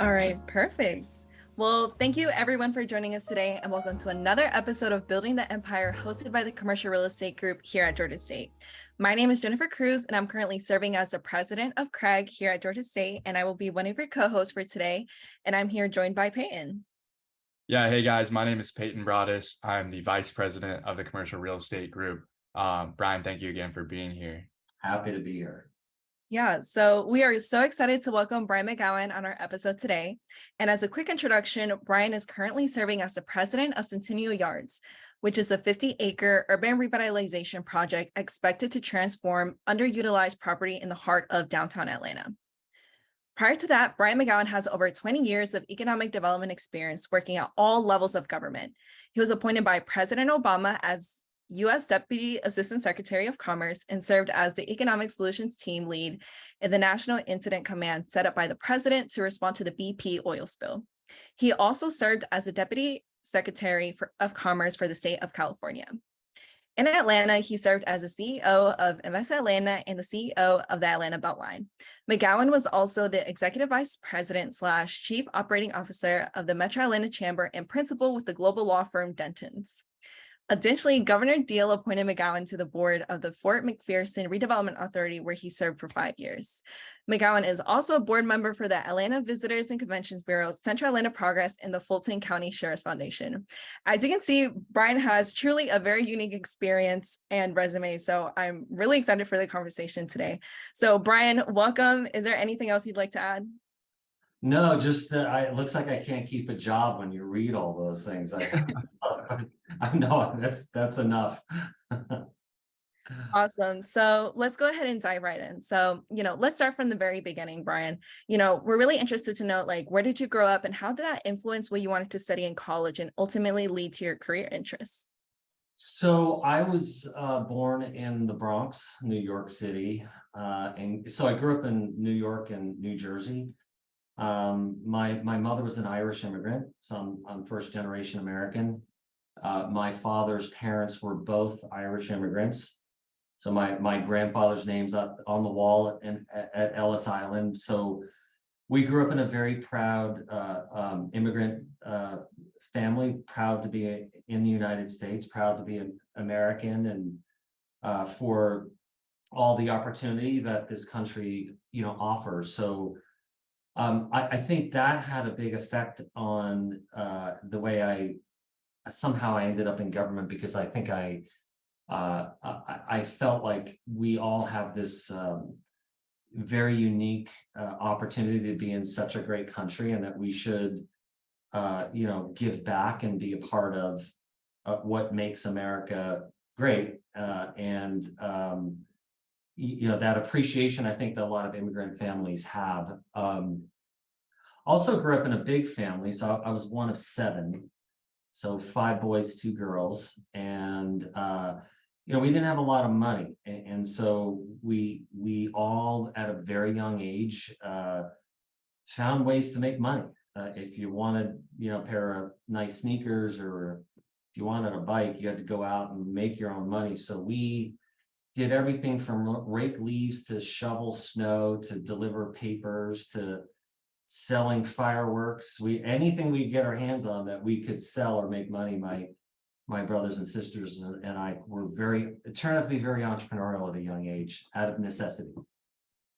All right, perfect. Well, thank you everyone for joining us today and welcome to another episode of Building the Empire hosted by the Commercial Real Estate Group here at Georgia State. My name is Jennifer Cruz and I'm currently serving as the president of CRAG here at Georgia State, and I will be one of your co-hosts for today. And I'm here joined by Payton. Yeah, hey guys, my name is Payton Broaddus. I'm the vice president of the Commercial Real Estate Group. Brian, thank you again for being here. Happy to be here. Yeah, so we are so excited to welcome Brian McGowan on our episode today. And as a quick introduction, Brian is currently serving as the president of Centennial Yards, which is a 50-acre urban revitalization project expected to transform underutilized property in the heart of downtown Atlanta. Prior to that, Brian McGowan has over 20 years of economic development experience working at all levels of government. He was appointed by President Obama as U.S. Deputy Assistant Secretary of Commerce and served as the Economic Solutions Team Lead in the National Incident Command set up by the President to respond to the BP oil spill. He also served as the Deputy Secretary of Commerce for the state of California. In Atlanta, he served as the CEO of Invest Atlanta and the CEO of the Atlanta Beltline. McGowan was also the Executive Vice President / Chief Operating Officer of the Metro Atlanta Chamber and principal with the global law firm Dentons. Additionally, Governor Deal appointed McGowan to the board of the Fort McPherson Redevelopment Authority, where he served for 5 years. McGowan is also a board member for the Atlanta Visitors and Conventions Bureau, Central Atlanta Progress, and the Fulton County Sheriff's Foundation. As you can see, Brian has truly a very unique experience and resume, so I'm really excited for the conversation today. So Brian, welcome. Is there anything else you'd like to add? No, just it looks like I can't keep a job when you read all those things. I know that's enough. Awesome. So let's go ahead and dive right in. So, let's start from the very beginning, Brian. We're really interested to know, where did you grow up and how did that influence what you wanted to study in college and ultimately lead to your career interests? So I was born in the Bronx, New York City. And so I grew up in New York and New Jersey. My mother was an Irish immigrant, so I'm first generation American. My father's parents were both Irish immigrants. So my grandfather's name's up on the wall at Ellis Island. So we grew up in a very proud immigrant family, proud to be in the United States, proud to be an American, and for all the opportunity that this country offers. So I think that had a big effect on the way I ended up in government, because I think I felt like we all have this very unique opportunity to be in such a great country, and that we should give back and be a part of what makes America great. That appreciation, I think, that a lot of immigrant families have. Also grew up in a big family, so I was one of 7. So 5 boys, 2 girls, and we didn't have a lot of money, and so we all at a very young age found ways to make money. If you wanted, a pair of nice sneakers, or if you wanted a bike, you had to go out and make your own money. So we did everything from rake leaves to shovel snow to deliver papers to selling fireworks. Anything we get our hands on that we could sell or make money. My brothers and sisters and I it turned out to be very entrepreneurial at a young age, out of necessity.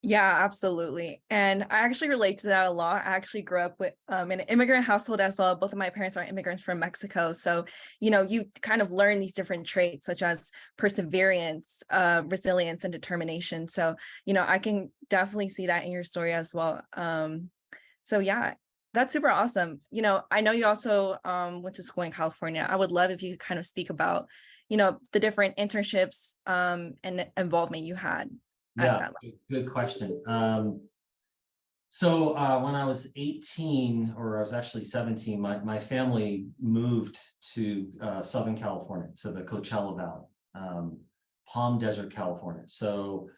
Yeah, absolutely. And I actually relate to that a lot. I actually grew up with in an immigrant household as well. Both of my parents are immigrants from Mexico. So, you kind of learn these different traits such as perseverance, resilience, and determination. So, I can definitely see that in your story as well. So yeah, that's super awesome. I know you also went to school in California. I would love if you could kind of speak about, the different internships and involvement you had. Yeah, good question. So when I was 18, or I was actually 17, my family moved to Southern California, to the Coachella Valley, Palm Desert, California. So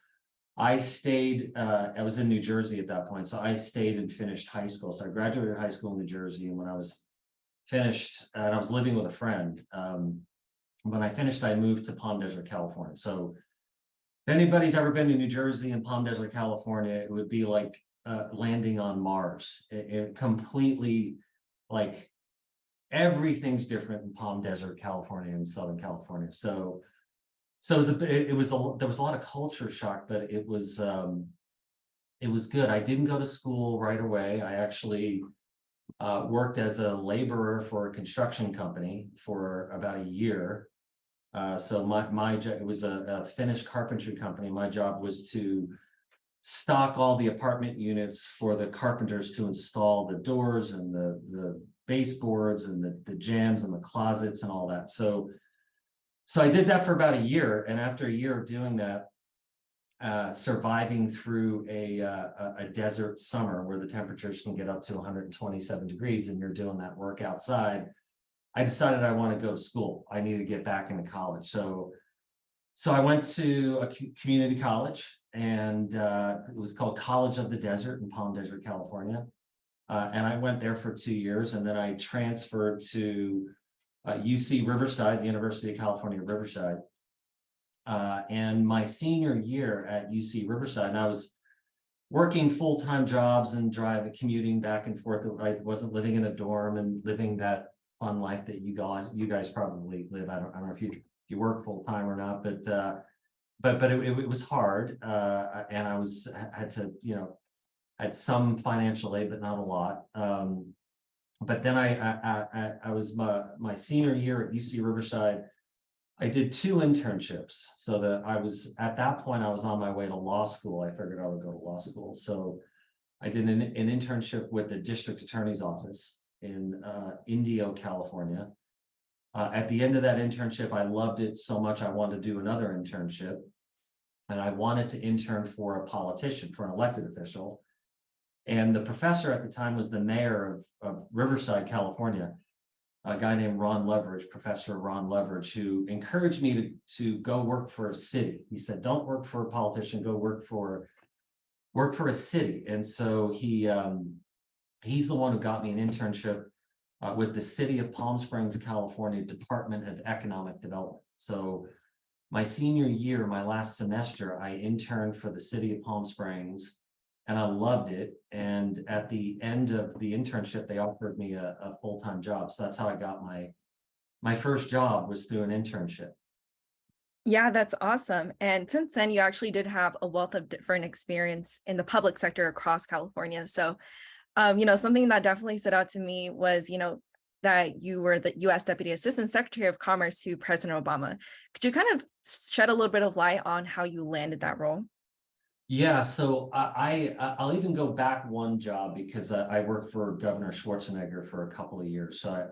I stayed, I was in New Jersey at that point. So I stayed and finished high school. So I graduated high school in New Jersey. And when I was finished, and I was living with a friend, when I finished, I moved to Palm Desert, California. So if anybody's ever been to New Jersey and Palm Desert, California, it would be like landing on Mars. It completely, like, everything's different in Palm Desert, California, and Southern California. So there was a lot of culture shock, but it was good. I didn't go to school right away. I actually worked as a laborer for a construction company for about a year. So my job, it was a Finnish carpentry company. My job was to stock all the apartment units for the carpenters to install the doors and the baseboards and the jambs and the closets and all that. So I did that for about a year, and after a year of doing that, surviving through a desert summer where the temperatures can get up to 127 degrees and you're doing that work outside, I decided I want to go to school. I needed to get back into college. So I went to a community college, and it was called College of the Desert in Palm Desert, California. And I went there for 2 years, and then I transferred to UC Riverside, the University of California, Riverside. And my senior year at UC Riverside, and I was working full-time jobs and commuting back and forth. I wasn't living in a dorm and living that fun life that you guys probably live. I don't know if you work full-time or not, but it was hard. And I had to, had some financial aid, but not a lot. But then I was my senior year at UC Riverside. I did 2 internships, so that at that point I was on my way to law school. I figured I would go to law school. So I did an internship with the district attorney's office in Indio, California. At the end of that internship, I loved it so much I wanted to do another internship. And I wanted to intern for a politician, for an elected official. And the professor at the time was the mayor of Riverside, California, a guy named Professor Ron Leverage, who encouraged me to go work for a city. He said, don't work for a politician, go work for a city. And so he's the one who got me an internship with the City of Palm Springs, California, Department of Economic Development. So my senior year, my last semester, I interned for the City of Palm Springs, and I loved it. And at the end of the internship, they offered me a full-time job. So that's how I got my first job, was through an internship. Yeah, that's awesome. And since then, you actually did have a wealth of different experience in the public sector across California. So, something that definitely stood out to me was, that you were the U.S. Deputy Assistant Secretary of Commerce to President Obama. Could you kind of shed a little bit of light on how you landed that role? Yeah, so I'll even go back one job, because I worked for Governor Schwarzenegger for a couple of years. So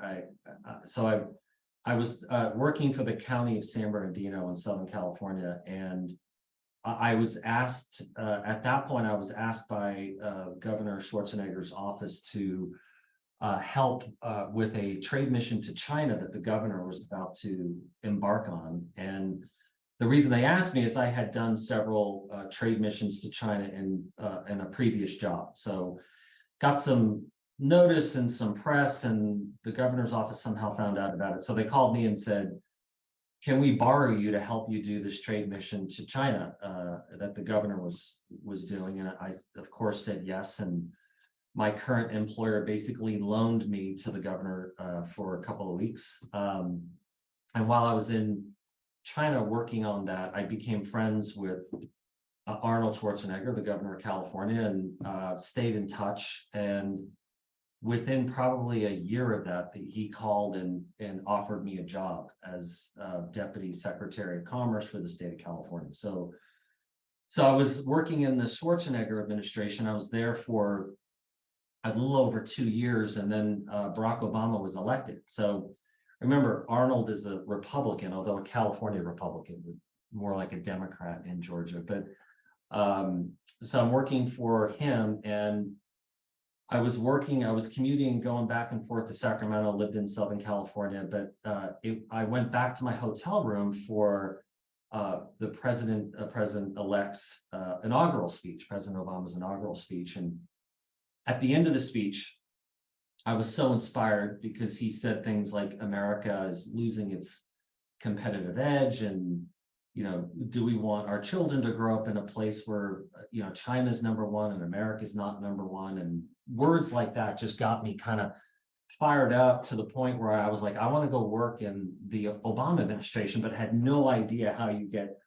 I was working for the county of San Bernardino in Southern California, and I was asked at that point. I was asked by Governor Schwarzenegger's office to help with a trade mission to China that the governor was about to embark on. And the reason they asked me is I had done several trade missions to China in a previous job. So got some notice and some press, and the governor's office somehow found out about it. So they called me and said, can we borrow you to help you do this trade mission to China that the governor was doing? And I, of course, said yes. And my current employer basically loaned me to the governor for a couple of weeks. And while I was in China working on that, I became friends with Arnold Schwarzenegger, the governor of California, and stayed in touch. And within probably a year of that, he called and offered me a job as Deputy Secretary of Commerce for the state of California. So I was working in the Schwarzenegger administration. I was there for a little over 2 years, and then Barack Obama was elected. So remember, Arnold is a Republican, although a California Republican, more like a Democrat in Georgia. But so I'm working for him, and I was commuting, going back and forth to Sacramento, lived in Southern California, but I went back to my hotel room for the president-elect's inaugural speech, President Obama's inaugural speech. And at the end of the speech, I was so inspired, because he said things like America is losing its competitive edge, and do we want our children to grow up in a place where, China's number one and America's not number one? And words like that just got me kind of fired up to the point where I was like, I want to go work in the Obama administration, but had no idea how you get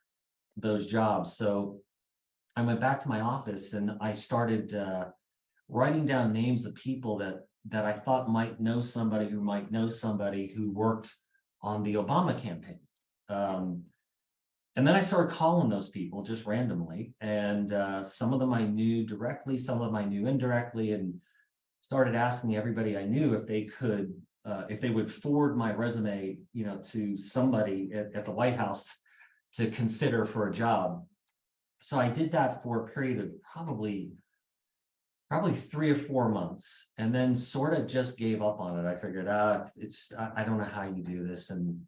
those jobs. So I went back to my office and I started writing down names of people that I thought might know somebody who might know somebody who worked on the Obama campaign. And then I started calling those people just randomly. And some of them I knew directly, some of them I knew indirectly, and started asking everybody I knew if they would forward my resume, to somebody at the White House to consider for a job. So I did that for a period of probably 3 or 4 months, and then sort of just gave up on it. I figured, I don't know how you do this. And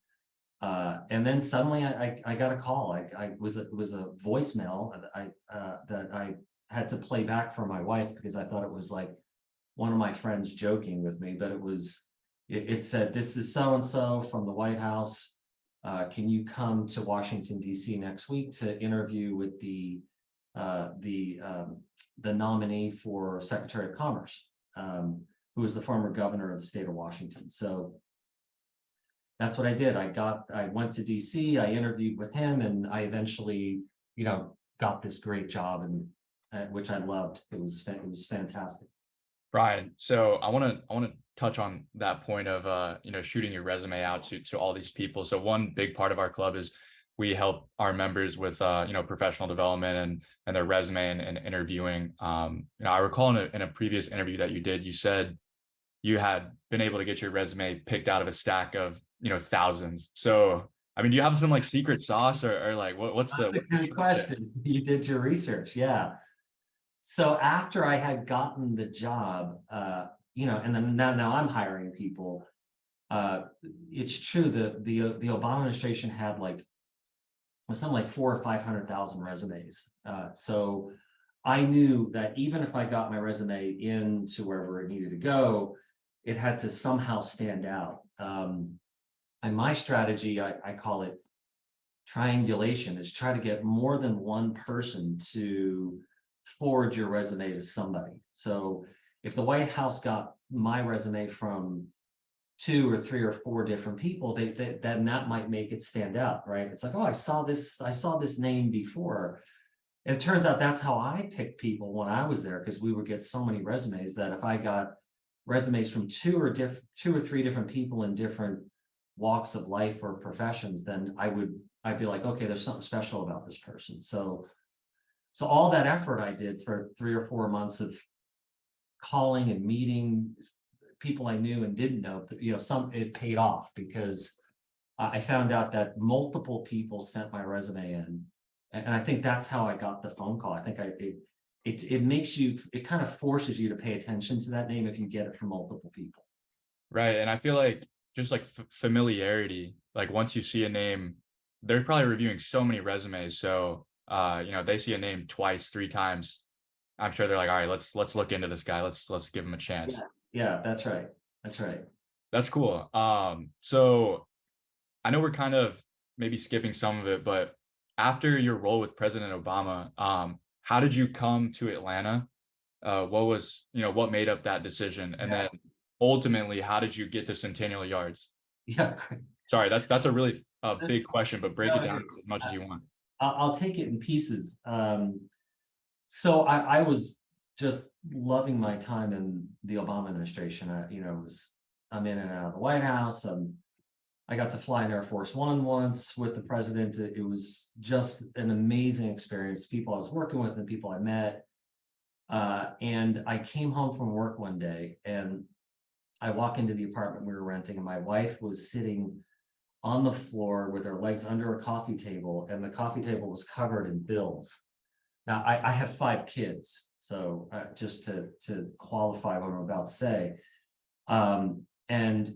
then suddenly I got a call. It was a voicemail that I had to play back for my wife because I thought it was like one of my friends joking with me, but it said, "This is so-and-so from the White House. Can you come to Washington, D.C. next week to interview with the nominee for Secretary of Commerce, who was the former governor of the state of Washington?" So that's what I did. I went to DC, I interviewed with him, and I eventually, got this great job, and which I loved. It was fantastic. Brian, so I want to touch on that point of shooting your resume out to all these people. So one big part of our club is we help our members with professional development and their resume and interviewing. I recall in a previous interview that you did, you said you had been able to get your resume picked out of a stack of thousands. So I mean, do you have some like secret sauce or like what's That's a good question. You did your research, yeah. So after I had gotten the job, and then now I'm hiring people. It's true that the Obama administration had something like 400,000 or 500,000 resumes. So I knew that even if I got my resume into wherever it needed to go, it had to somehow stand out. And my strategy, I call it triangulation, is try to get more than one person to forward your resume to somebody. So if the White House got my resume from 2 or 3 or 4 different people, then that might make it stand out, right? It's like, oh, I saw this name before. And it turns out that's how I picked people when I was there, because we would get so many resumes that if I got resumes from 2 or 3 different people in different walks of life or professions, then I'd be like, okay, there's something special about this person. So all that effort I did for 3 or 4 months of calling and meeting people I knew and didn't know, it paid off, because I found out that multiple people sent my resume in, and I think that's how I got the phone call. I think it makes you, it kind of forces you to pay attention to that name if you get it from multiple people. Right, and I feel like just like familiarity, like once you see a name, they're probably reviewing so many resumes, so they see a name twice, 3 times, I'm sure they're like, all right, let's look into this guy, let's give him a chance. Yeah, that's right. That's cool. So I know we're kind of maybe skipping some of it, but after your role with President Obama, how did you come to Atlanta? What made up that decision? And then ultimately, how did you get to Centennial Yards? Yeah. Sorry, that's a really big question, but break it down as much as you want. I'll take it in pieces. So I was just loving my time in the Obama administration. I'm in and out of the White House. I got to fly in Air Force One once with the president. It was just an amazing experience. People I was working with and people I met. And I came home from work one day and I walk into the apartment we were renting, and my wife was sitting on the floor with her legs under a coffee table, and the coffee table was covered in bills. Now, I have 5 kids, so just to qualify what I'm about to say. And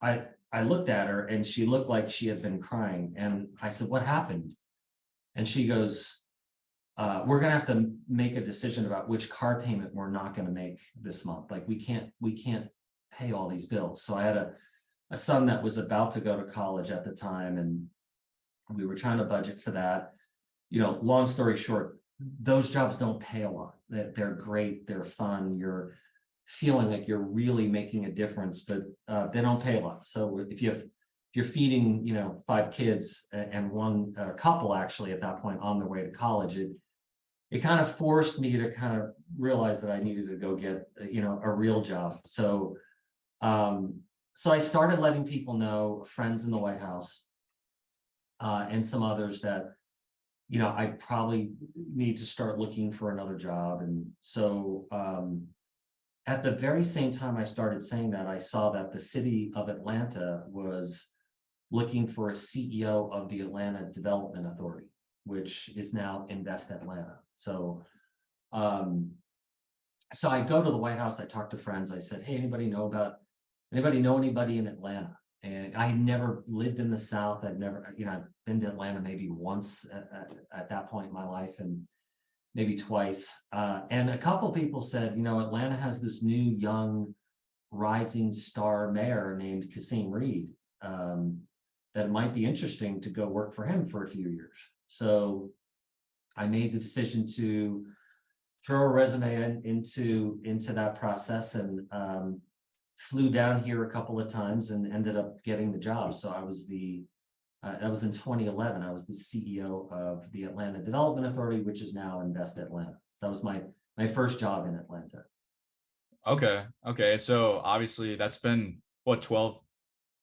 I looked at her, and she looked like she had been crying. And I said, "What happened?" And she goes, "We're going to have to make a decision about which car payment we're not going to make this month. Like we can't pay all these bills." So I had a son that was about to go to college at the time, and We were trying to budget for that. Long story short, those jobs don't pay a lot. They're great, they're fun, you're feeling like you're really making a difference, but they don't pay a lot. So if you're feeding 5 kids and one couple actually at that point on their way to college, it kind of forced me to kind of realize that I needed to go get a real job. So I started letting people know, friends in the White House and some others, that I probably need to start looking for another job. And so at the very same time I started saying that, I saw that the city of Atlanta was looking for a CEO of the Atlanta Development Authority, which is now Invest Atlanta. So I go to the White House, I talk to friends, I said, hey, anybody know anybody in Atlanta? And I had never lived in the South. I've never, I've been to Atlanta maybe once at that point in my life, and maybe twice. And a couple of people said, Atlanta has this new young rising star mayor named Kasim Reed, that it might be interesting to go work for him for a few years. So I made the decision to throw a resume into that process, and flew down here a couple of times and ended up getting the job. So I was that was in 2011. I was the CEO of the Atlanta Development Authority, which is now Invest Atlanta. So that was my first job in Atlanta. Okay. So obviously that's been what, 12,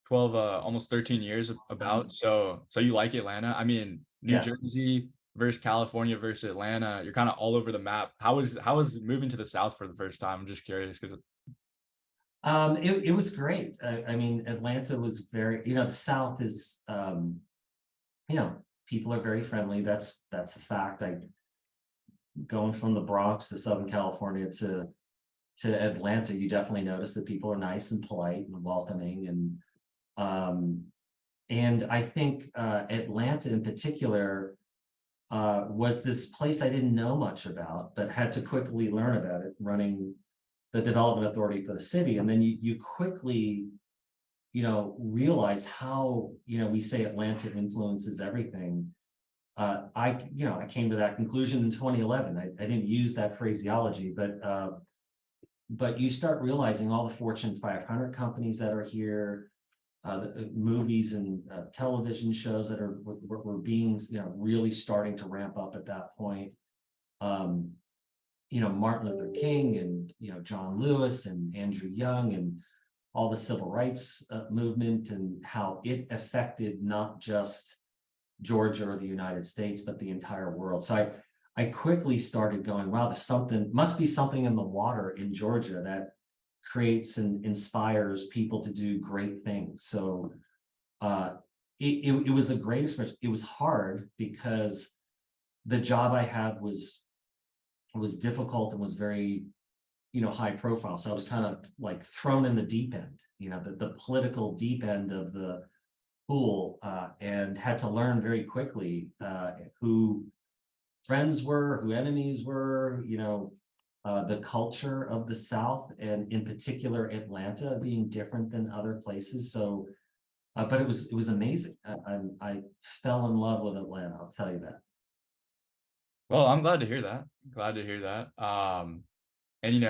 almost 13 years about. So you like Atlanta? I mean, New Jersey versus California versus Atlanta, you're kind of all over the map. How was moving to the South for the first time? I'm just curious because it was great. I mean, Atlanta was very, the South is, people are very friendly. That's a fact. Going from the Bronx to Southern California to Atlanta, you definitely notice that people are nice and polite and welcoming. And I think Atlanta in particular was this place I didn't know much about, but had to quickly learn about it, running the development authority for the city. And then you quickly, realize how, we say Atlanta influences everything. I came to that conclusion in 2011. I didn't use that phraseology, but you start realizing all the Fortune 500 companies that are here, the movies and television shows that were being, really starting to ramp up at that point. Martin Luther King and, John Lewis and Andrew Young and all the civil rights movement, and how it affected not just Georgia or the United States, but the entire world. So I quickly started going, wow, must be something in the water in Georgia that creates and inspires people to do great things. So it was a great experience. It was hard because the job I had was difficult and was very, high profile. So I was kind of like thrown in the deep end, the political deep end of the pool, and had to learn very quickly who friends were, who enemies were, the culture of the South, and in particular Atlanta being different than other places. So, but it was amazing. I fell in love with Atlanta, I'll tell you that. well, I'm glad to hear that. And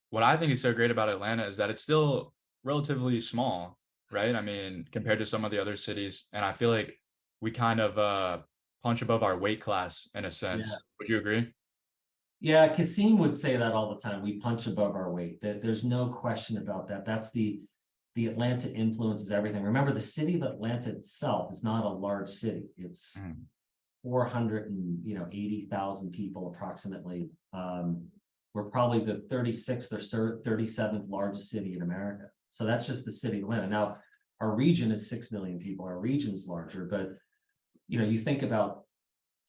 what I think is so great about Atlanta is that it's still relatively small, right? I mean, compared to some of the other cities, and I feel like we kind of punch above our weight class in a sense. Yes. Would you agree? Yeah, Kasim would say that all the time. We punch above our weight. There's no question about that. That's the Atlanta influences everything. Remember, the city of Atlanta itself is not a large city. It's 480,000 people approximately. We're probably the 36th or 37th largest city in America. So that's just the city of Atlanta. Now, our region is 6 million people. Our region's larger, but you think about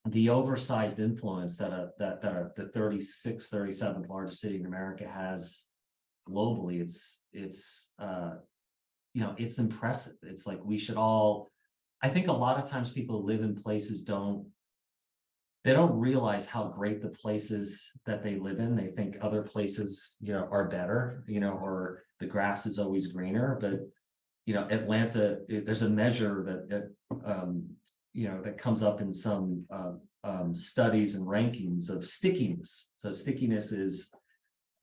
the oversized influence that the 36th, 37th largest city in America has globally. It's impressive. It's like we should all. I think a lot of times people live in places don't realize how great the places that they live in. They think other places, are better, or the grass is always greener. But, Atlanta, there's a measure that, that comes up in some studies and rankings of stickiness. So stickiness is,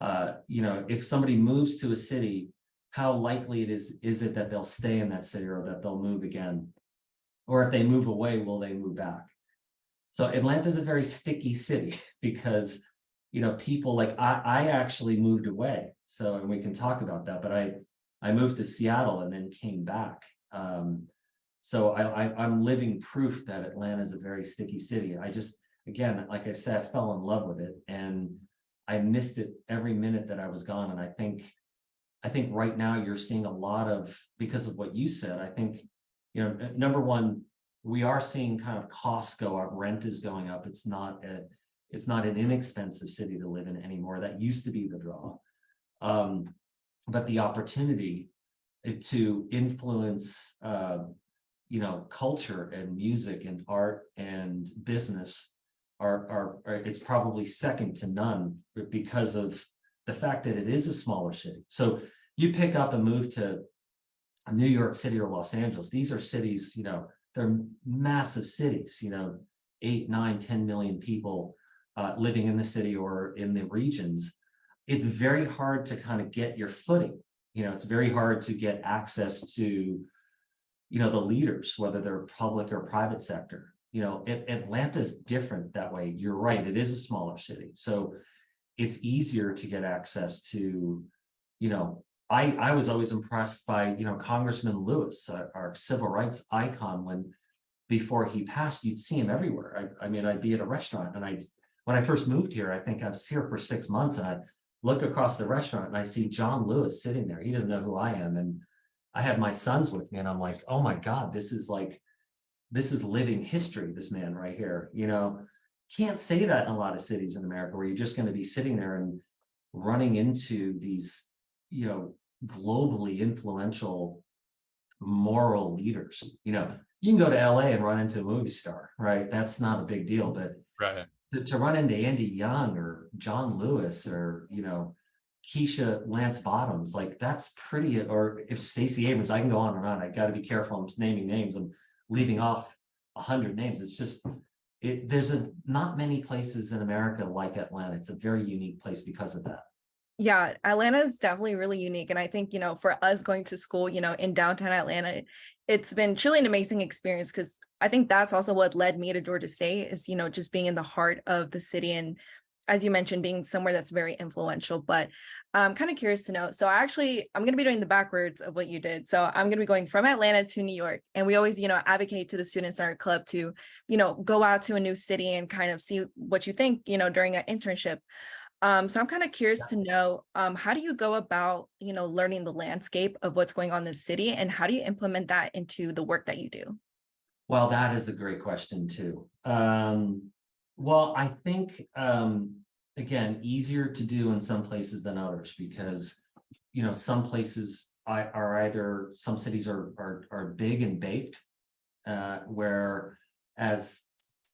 if somebody moves to a city, how likely is it that they'll stay in that city or that they'll move again? Or if they move away, will they move back? So Atlanta is a very sticky city because, people like I actually moved away. So, and we can talk about that, but I moved to Seattle and then came back. So I'm living proof that Atlanta is a very sticky city. I just, again, like I said, fell in love with it and I missed it every minute that I was gone. And I think right now you're seeing a lot of, because of what you said, I think, number one, we are seeing kind of costs go up, rent is going up. It's not an inexpensive city to live in anymore. That used to be the draw. But the opportunity to influence, culture and music and art and business are it's probably second to none because of the fact that it is a smaller city. So you pick up and move to New York City or Los Angeles. These are cities, they're massive cities, 8, 9, 10 million people living in the city or in the regions. It's very hard to kind of get your footing. It's very hard to get access to, the leaders, whether they're public or private sector. Atlanta's different that way. You're right. It is a smaller city. So it's easier to get access to, I was always impressed by, Congressman Lewis, our civil rights icon. Before he passed, you'd see him everywhere. I'd be at a restaurant and when I first moved here, I think I was here for 6 months and I'd look across the restaurant and I see John Lewis sitting there. He doesn't know who I am. And I had my sons with me and I'm like, oh my God, this is living history, this man right here. Can't say that in a lot of cities in America where you're just going to be sitting there and running into these, globally influential moral leaders. You can go to LA and run into a movie star, right? That's not a big deal, but Right. to run into Andy Young or John Lewis or, Keisha Lance Bottoms, like that's pretty, or if Stacey Abrams, I can go on and on. I got to be careful. I'm naming names. I'm leaving off 100 names. It's just, there's not many places in America like Atlanta. It's a very unique place because of that. Yeah, Atlanta is definitely really unique. And I think, for us going to school, in downtown Atlanta, it's been truly an amazing experience because I think that's also what led me to Georgia State is, just being in the heart of the city. And as you mentioned, being somewhere that's very influential. But I'm kind of curious to know. So I'm going to be doing the backwards of what you did. So I'm going to be going from Atlanta to New York. And we always, advocate to the students in our club to, go out to a new city and kind of see what you think, during an internship. So I'm kind of curious to know, how do you go about, learning the landscape of what's going on in the city and how do you implement that into the work that you do? Well, that is a great question too. Well, I think, again, easier to do in some places than others because, some places are either, some cities are big and baked, whereas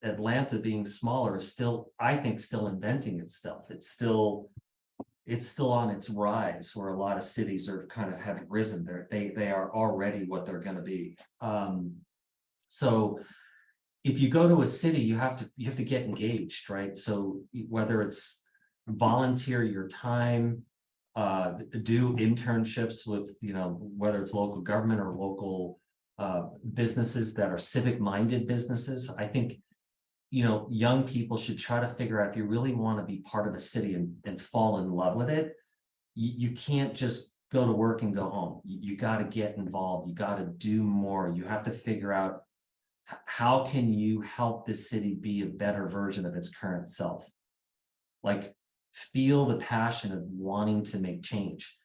Atlanta being smaller is still, I think, still inventing itself. It's still on its rise where a lot of cities are kind of have risen. They are already what they're going to be. So if you go to a city, you have to get engaged, right? So whether it's volunteer your time, do internships with, whether it's local government or local businesses that are civic-minded businesses, I think, young people should try to figure out if you really want to be part of a city and fall in love with it. You can't just go to work and go home. You got to get involved. You got to do more. You have to figure out how can you help this city be a better version of its current self? Like feel the passion of wanting to make change.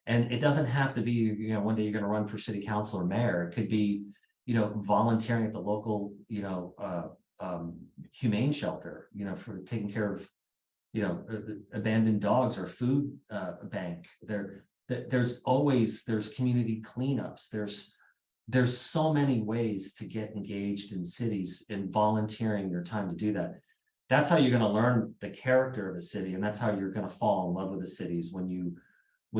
And it doesn't have to be, one day you're going to run for city council or mayor. It could be, volunteering at the local, humane shelter, for taking care of, abandoned dogs or food bank. There's community cleanups. There's so many ways to get engaged in cities and volunteering your time to do that. That's how you're going to learn the character of a city, and that's how you're going to fall in love with the cities. When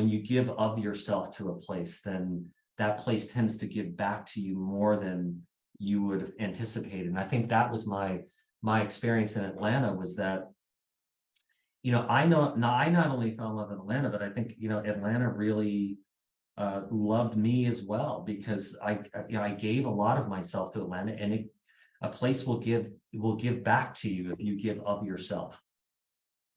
you give of yourself to a place, then that place tends to give back to you more than you would have anticipated. And I think that was my experience in Atlanta, was that, I not only fell in love with Atlanta, but I think, Atlanta really loved me as well, because I gave a lot of myself to Atlanta, and a place will give back to you if you give of yourself.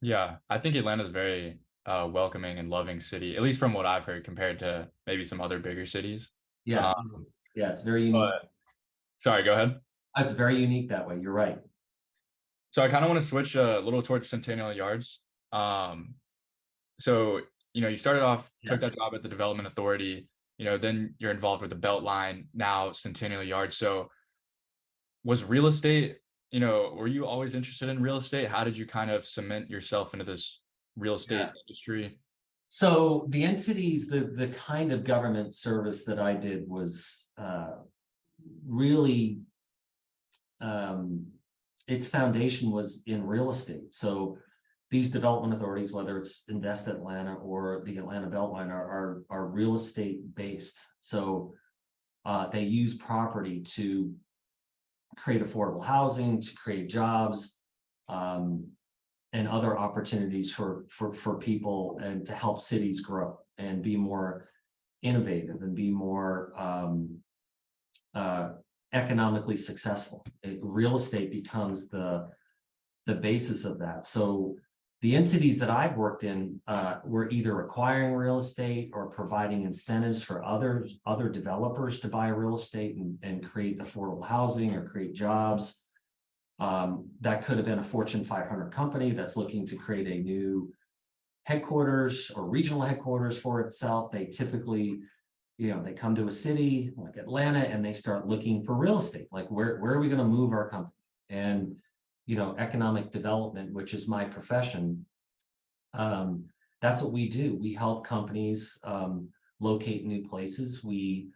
Yeah, I think Atlanta's very welcoming and loving city, at least from what I've heard, compared to maybe some other bigger cities. Yeah, Um, yeah, it's very unique. but sorry, go ahead. It's very unique that way. You're right. So I kind of want to switch a little towards Centennial Yards. Um, so you started off, took Yeah. that job at the Development Authority. Then you're involved with the Beltline, now Centennial Yards. So was real estate, were you always interested in real estate? How did you kind of cement yourself into this real estate industry? So the entities, the kind of government service that I did was really, its foundation was in real estate. So these development authorities, whether it's Invest Atlanta or the Atlanta Beltline, are real estate based. So they use property to create affordable housing, to create jobs, and other opportunities for people, and to help cities grow and be more innovative and be more economically successful. Real estate becomes the basis of that. So the entities that I've worked in were either acquiring real estate or providing incentives for other developers to buy real estate and create affordable housing or create jobs. That could have been a Fortune 500 company that's looking to create a new headquarters or regional headquarters for itself. They typically, they come to a city like Atlanta and they start looking for real estate. Like, where are we going to move our company? And, economic development, which is my profession, that's what we do. We help companies locate new places. We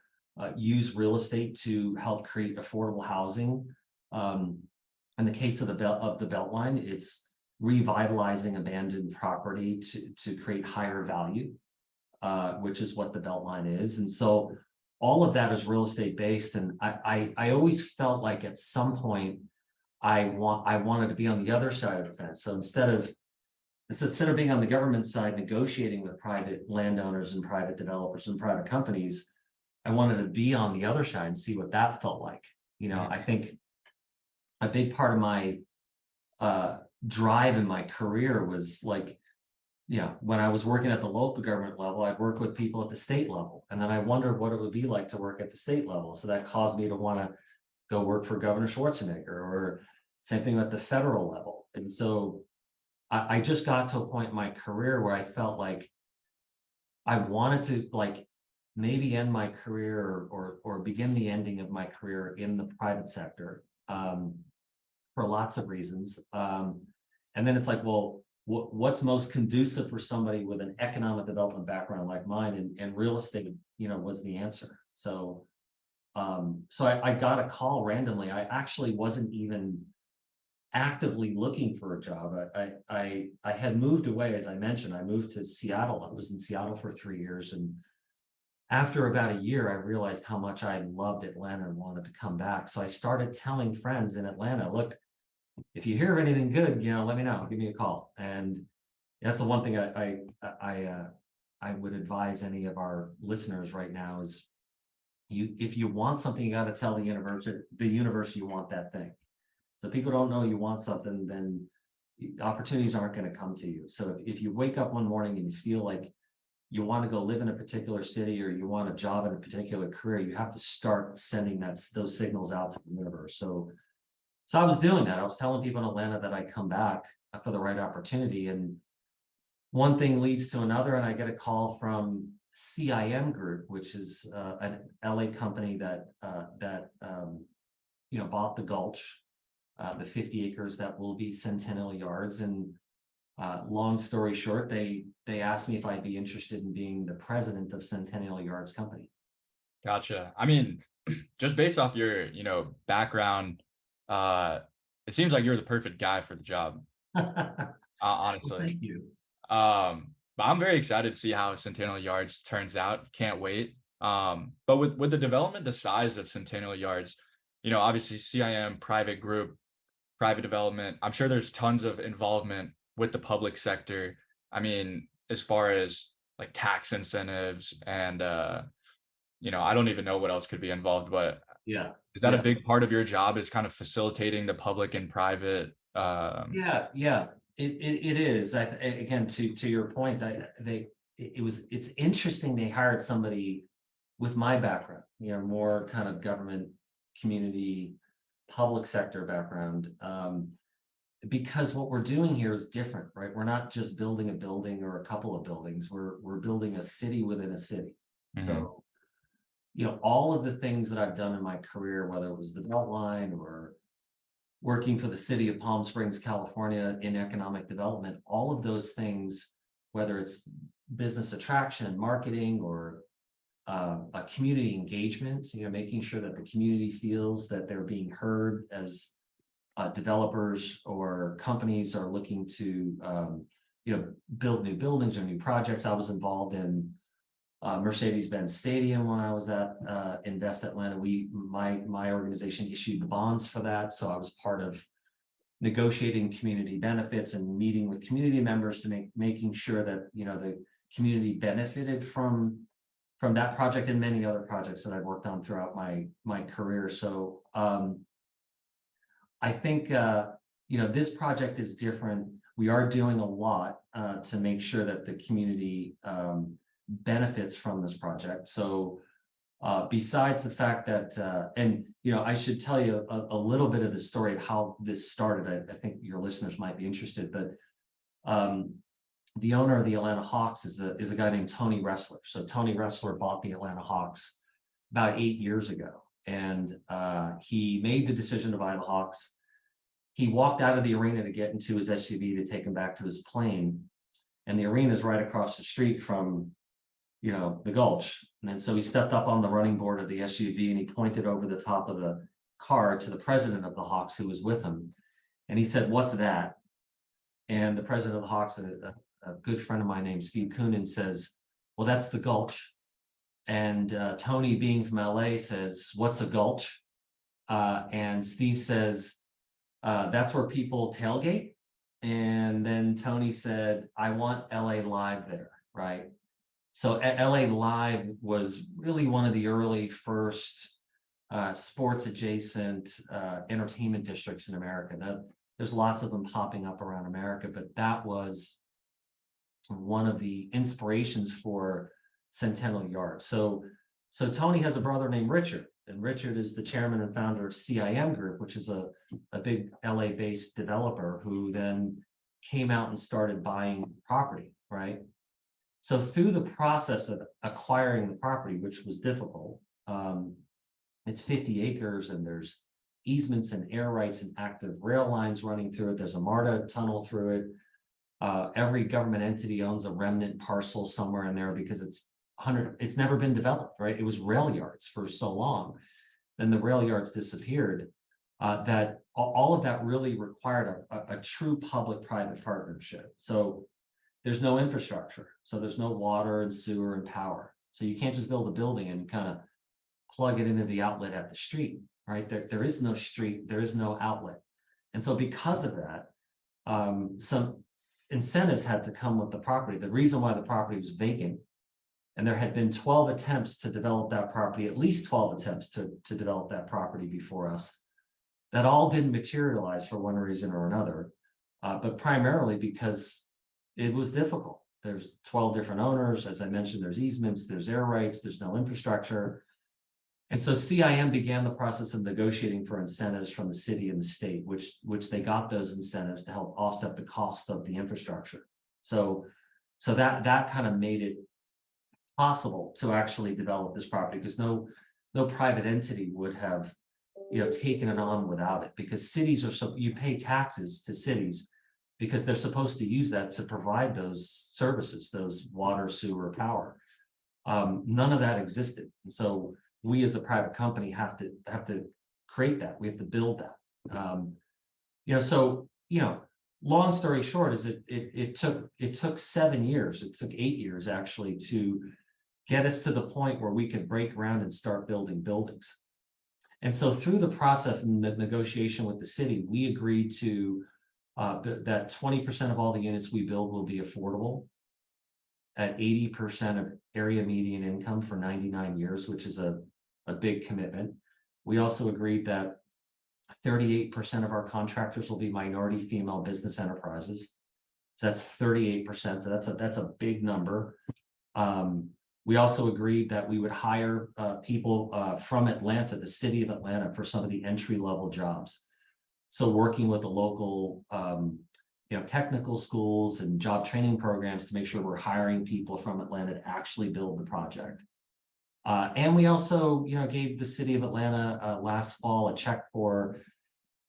use real estate to help create affordable housing. In the case of the Beltline, it's revitalizing abandoned property to create higher value, which is what the Beltline is. And so all of that is real estate based. And I always felt like at some point I wanted to be on the other side of the fence. So instead of being on the government side negotiating with private landowners and private developers and private companies, I wanted to be on the other side and see what that felt like. I think a big part of my drive in my career was like, when I was working at the local government level, I'd work with people at the state level. And then I wondered what it would be like to work at the state level. So that caused me to want to go work for Governor Schwarzenegger, or same thing at the federal level. And so I just got to a point in my career where I felt like I wanted to maybe end my career or begin the ending of my career in the private sector, for lots of reasons. And then it's like, well, what's most conducive for somebody with an economic development background like mine, and real estate, was the answer. So I got a call randomly. I actually wasn't even actively looking for a job. I had moved away, as I mentioned. I moved to Seattle. I was in Seattle for 3 years, and after about a year, I realized how much I loved Atlanta and wanted to come back. So I started telling friends in Atlanta, look, if you hear of anything good, let me know. Give me a call. And that's the one thing I would advise any of our listeners right now is, if you want something, you got to tell the universe you want that thing. So if people don't know you want something, then opportunities aren't going to come to you. So if you wake up one morning and you feel like you want to go live in a particular city, or you want a job in a particular career, you have to start sending those signals out to the universe. So I was doing that. I was telling people in Atlanta that I'd come back for the right opportunity, and one thing leads to another, and I get a call from CIM Group, which is an LA company that bought the Gulch, the 50 acres that will be Centennial Yards. And long story short, they asked me if I'd be interested in being the president of Centennial Yards company. Gotcha. I mean, just based off your, background, it seems like you're the perfect guy for the job. Honestly. Well, thank you. But I'm very excited to see how Centennial Yards turns out. Can't wait. But with the development, the size of Centennial Yards, obviously CIM, private group, private development. I'm sure there's tons of involvement with the public sector. I mean, as far as like tax incentives and I don't even know what else could be involved, but Yeah. is that a big part of your job, is kind of facilitating the public and private? Yeah, it is. Again, to your point, it's interesting they hired somebody with my background, more kind of government, community, public sector background. Because what we're doing here is different, right? We're not just building a building or a couple of buildings. We're building a city within a city. Mhm. So, all of the things that I've done in my career, whether it was the Beltline or working for the city of Palm Springs, California in economic development, all of those things, whether it's business attraction, marketing, or a community engagement, making sure that the community feels that they're being heard as developers or companies are looking to, build new buildings or new projects. I was involved in Mercedes-Benz Stadium when I was at Invest Atlanta. My organization issued the bonds for that, so I was part of negotiating community benefits and meeting with community members to making sure that the community benefited from that project and many other projects that I've worked on throughout my career. So I think this project is different. We are doing a lot to make sure that the community benefits from this project. So besides the fact that, and I should tell you a little bit of the story of how this started. I think your listeners might be interested, but the owner of the Atlanta Hawks is a guy named Tony Ressler. So Tony Ressler bought the Atlanta Hawks about 8 years ago, and he made the decision to buy the Hawks. He walked out of the arena to get into his SUV to take him back to his plane, and the arena is right across the street from the Gulch. And so he stepped up on the running board of the SUV and he pointed over the top of the car to the president of the Hawks who was with him. And he said, "What's that?" And the president of the Hawks, a good friend of mine named Steve Koonin, says, "Well, that's the Gulch." And Tony, being from LA, says, "What's a Gulch?" And Steve says, "That's where people tailgate." And then Tony said, "I want LA Live there," right? So LA Live was really one of the early first sports adjacent entertainment districts in America. There's lots of them popping up around America, but that was one of the inspirations for Centennial Yards. So Tony has a brother named Richard, and Richard is the chairman and founder of CIM Group, which is a big LA-based developer who then came out and started buying property, right? So through the process of acquiring the property, which was difficult, it's 50 acres and there's easements and air rights and active rail lines running through it. There's a MARTA tunnel through it. Every government entity owns a remnant parcel somewhere in there because it's never been developed, right? It was rail yards for so long. Then the rail yards disappeared. That all of that really required a true public-private partnership. So there's no infrastructure. So there's no water and sewer and power. So you can't just build a building and kind of plug it into the outlet at the street, right? There is no street, there is no outlet. And so because of that, some incentives had to come with the property. The reason why the property was vacant, and there had been 12 attempts to develop that property, at least 12 attempts to develop that property before us, that all didn't materialize for one reason or another, but primarily because it was difficult. There's 12 different owners. As I mentioned, there's easements, there's air rights, there's no infrastructure. And so CIM began the process of negotiating for incentives from the city and the state, which they got those incentives to help offset the cost of the infrastructure. So that kind of made it possible to actually develop this property, because no private entity would have taken it on without it, because cities you pay taxes to cities because they're supposed to use that to provide those services, those water, sewer, power. None of that existed. And so we as a private company have to create that. We have to build that. Long story short is it took 7 years. It took 8 years actually to get us to the point where we could break ground and start building buildings. And so through the process and the negotiation with the city, we agreed to that 20% of all the units we build will be affordable at 80% of area median income for 99 years, which is a big commitment. We also agreed that 38% of our contractors will be minority female business enterprises. So that's 38%. That's a big number. We also agreed that we would hire people from Atlanta, the city of Atlanta, for some of the entry-level jobs. So working with the local technical schools and job training programs to make sure we're hiring people from Atlanta to actually build the project. And we also, gave the city of Atlanta last fall a check for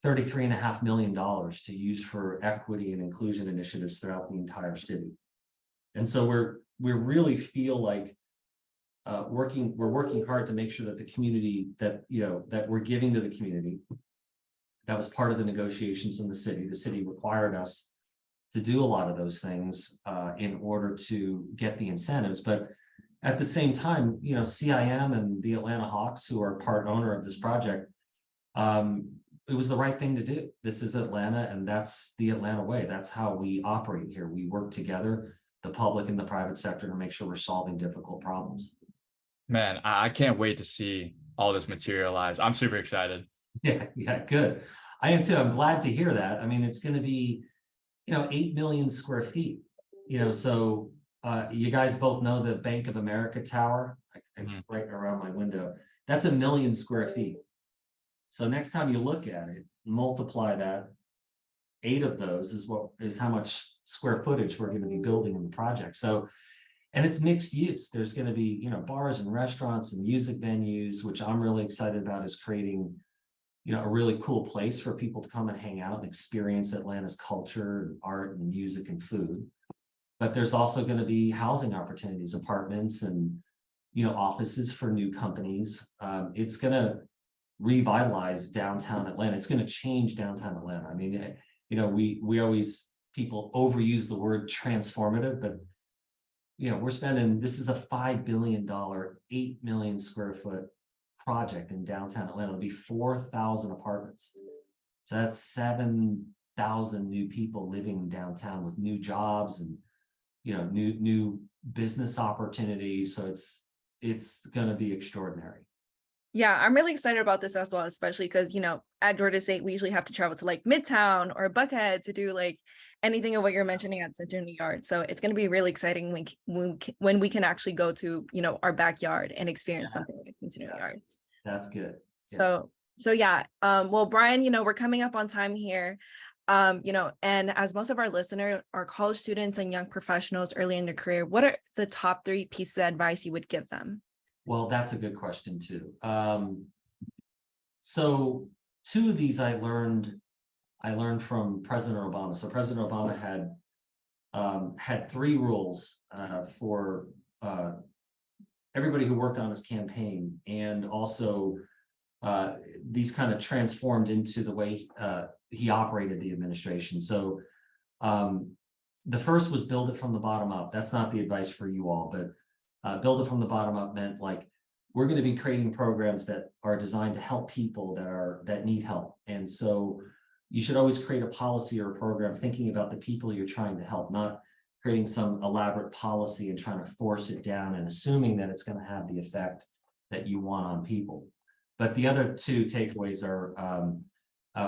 $33.5 million to use for equity and inclusion initiatives throughout the entire city. And so we really feel like we're working hard to make sure that the community that we're giving to the community, that was part of the negotiations in the city required us to do a lot of those things in order to get the incentives. But at the same time, CIM and the Atlanta Hawks, who are part owner of this project, it was the right thing to do. This is Atlanta, and that's the Atlanta way. That's how we operate here. We work together, the public and the private sector, to make sure we're solving difficult problems. Man, I can't wait to see all this materialize. I'm super excited. Yeah, good. I am too. I'm glad to hear that. I mean, it's going to be, 8 million square feet. So you guys both know the Bank of America Tower, it's right around my window. That's 1 million square feet. So next time you look at it, multiply that. 8 of those is how much square footage we're going to be building in the project. So, and it's mixed use. There's going to be, bars and restaurants and music venues, which I'm really excited about, is creating, a really cool place for people to come and hang out and experience Atlanta's culture and art and music and food. But there's also going to be housing opportunities, apartments and, offices for new companies. It's going to revitalize downtown Atlanta. It's going to change downtown Atlanta. I mean, we always, people overuse the word transformative, but this is a $5 billion, 8 million square foot project in downtown Atlanta. It'll be 4,000 apartments. So that's 7,000 new people living downtown with new jobs and, new business opportunities. So it's going to be extraordinary. Yeah, I'm really excited about this as well, especially because, at Georgia State, we usually have to travel to like Midtown or Buckhead to do like anything of what you're mentioning at Centennial Yards. So it's going to be really exciting when we can actually go to, our backyard and experience something like Centennial Yards. That's good. Yeah. So yeah. Well, Brian, we're coming up on time here. And as most of our listeners are college students and young professionals early in their career, what are the top 3 pieces of advice you would give them? Well, that's a good question too. So 2 of these I learned from President Obama. So President Obama had 3 rules for everybody who worked on his campaign, and also these kind of transformed into the way he operated the administration. So the first was build it from the bottom up. That's not the advice for you all, but build it from the bottom up meant like, we're going to be creating programs that are designed to help people that need help. And so you should always create a policy or a program thinking about the people you're trying to help, not creating some elaborate policy and trying to force it down and assuming that it's going to have the effect that you want on people. But the other 2 takeaways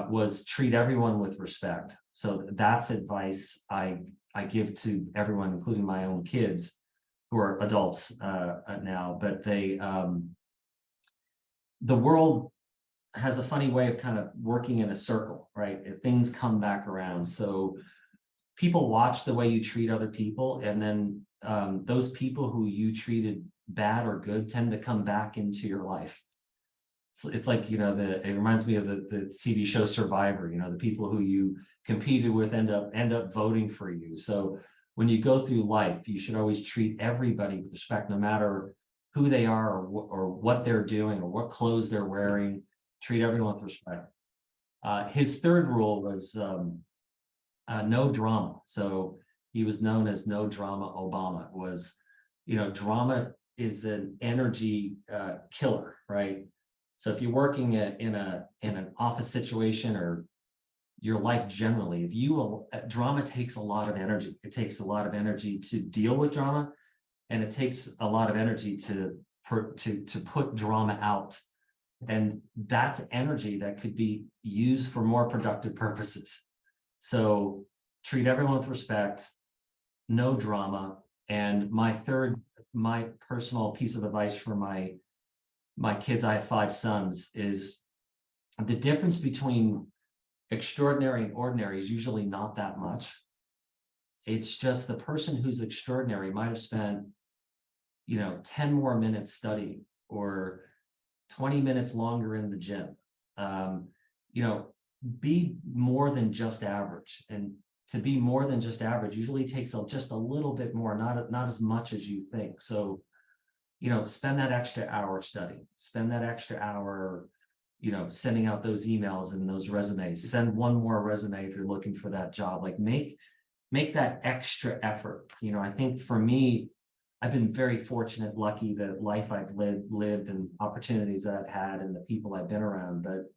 was treat everyone with respect. So that's advice I give to everyone, including my own kids, who are adults now, but the world has a funny way of kind of working in a circle, right? If things come back around. So people watch the way you treat other people, and then those people who you treated bad or good tend to come back into your life. So it's like, it reminds me of the TV show Survivor, the people who you competed with end up voting for you. So when you go through life, you should always treat everybody with respect, no matter who they are or what they're doing or what clothes they're wearing. Treat everyone with respect. His 3rd rule was no drama. So he was known as No Drama Obama. Drama is an energy killer, right? So if you're working in an office situation or your life generally, if you will, drama takes a lot of energy. It takes a lot of energy to deal with drama, and it takes a lot of energy to put drama out. And that's energy that could be used for more productive purposes. So treat everyone with respect, no drama. And my personal piece of advice for my kids, I have 5 sons, is the difference between extraordinary and ordinary is usually not that much. It's just the person who's extraordinary might have spent, 10 more minutes studying or 20 minutes longer in the gym. Be more than just average. And to be more than just average usually takes just a little bit more, not as much as you think. So, spend that extra hour studying, spend that extra hour, sending out those emails and those resumes. Send one more resume if you're looking for that job. Like make that extra effort. I think for me, I've been very fortunate, lucky, the life I've lived and opportunities that I've had and the people I've been around, but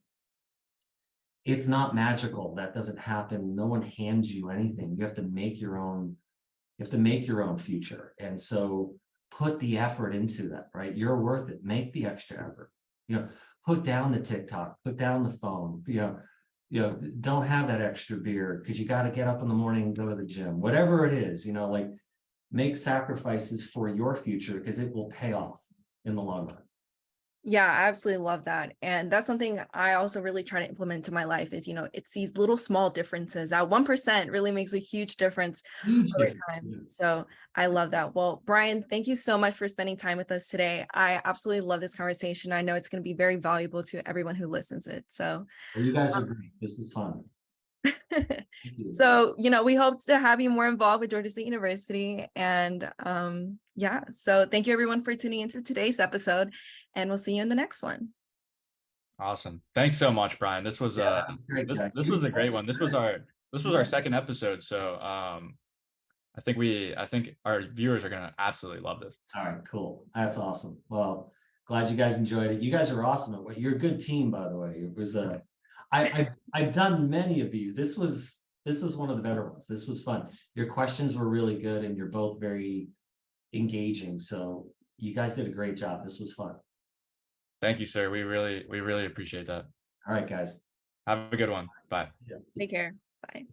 it's not magical. That doesn't happen. No one hands you anything. You have to make your own future. And so put the effort into that, right? You're worth it. Make the extra effort. Put down the TikTok, put down the phone, don't have that extra beer because you got to get up in the morning and go to the gym, whatever it is, make sacrifices for your future because it will pay off in the long run. Yeah, I absolutely love that. And that's something I also really try to implement into my life is, it's these little small differences. That 1% really makes a huge difference over time. Yeah. So I love that. Well, Brian, thank you so much for spending time with us today. I absolutely love this conversation. I know it's going to be very valuable to everyone who listens it. So Well, you guys are great. This was fun. So, we hope to have you more involved with Georgia State University. And so thank you everyone for tuning into today's episode, and we'll see you in the next one. Awesome. Thanks so much, Brian. This was great, this was a great one. This was our second episode. So I think our viewers are gonna absolutely love this. All right, cool. That's awesome. Well, glad you guys enjoyed it. You guys are awesome at what you're a good team, by the way. It was I've done many of these. This was one of the better ones. This was fun. Your questions were really good and you're both very engaging. So you guys did a great job. This was fun. Thank you, sir. We really appreciate that. All right, guys. Have a good one. Bye. Take care. Bye.